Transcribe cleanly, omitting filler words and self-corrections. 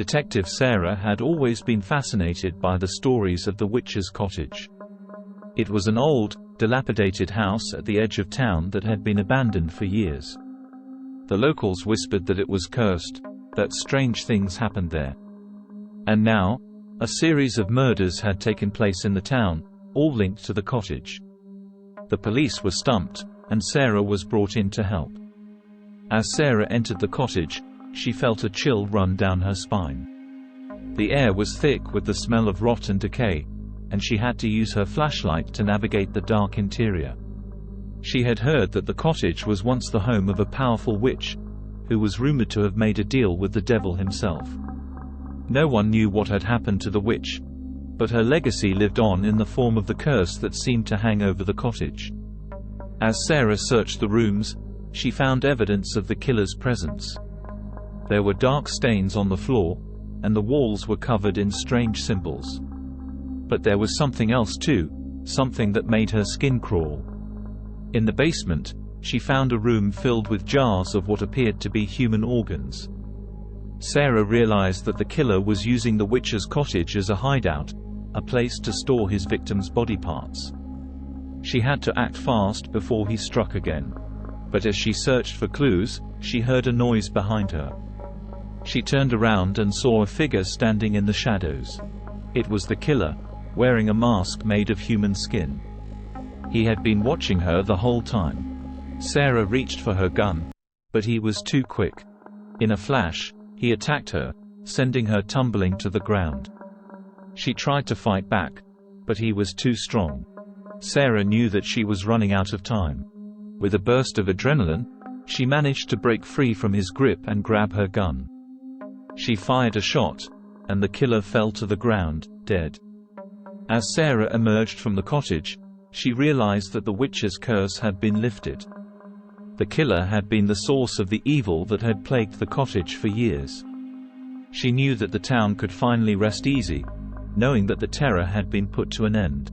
Detective Sarah had always been fascinated by the stories of the witch's cottage. It was an old, dilapidated house at the edge of town that had been abandoned for years. The locals whispered that it was cursed, that strange things happened there. And now, a series of murders had taken place in the town, all linked to the cottage. The police were stumped, and Sarah was brought in to help. As Sarah entered the cottage, she felt a chill run down her spine. The air was thick with the smell of rot and decay, and she had to use her flashlight to navigate the dark interior. She had heard that the cottage was once the home of a powerful witch, who was rumored to have made a deal with the devil himself. No one knew what had happened to the witch, but her legacy lived on in the form of the curse that seemed to hang over the cottage. As Sarah searched the rooms, she found evidence of the killer's presence. There were dark stains on the floor, and the walls were covered in strange symbols. But there was something else too, something that made her skin crawl. In the basement, she found a room filled with jars of what appeared to be human organs. Sarah realized that the killer was using the witch's cottage as a hideout, a place to store his victims' body parts. She had to act fast before he struck again. But as she searched for clues, she heard a noise behind her. She turned around and saw a figure standing in the shadows. It was the killer, wearing a mask made of human skin. He had been watching her the whole time. Sarah reached for her gun, but he was too quick. In a flash, he attacked her, sending her tumbling to the ground. She tried to fight back, but he was too strong. Sarah knew that she was running out of time. With a burst of adrenaline, she managed to break free from his grip and grab her gun. She fired a shot, and the killer fell to the ground, dead. As Sarah emerged from the cottage, she realized that the witch's curse had been lifted. The killer had been the source of the evil that had plagued the cottage for years. She knew that the town could finally rest easy, knowing that the terror had been put to an end.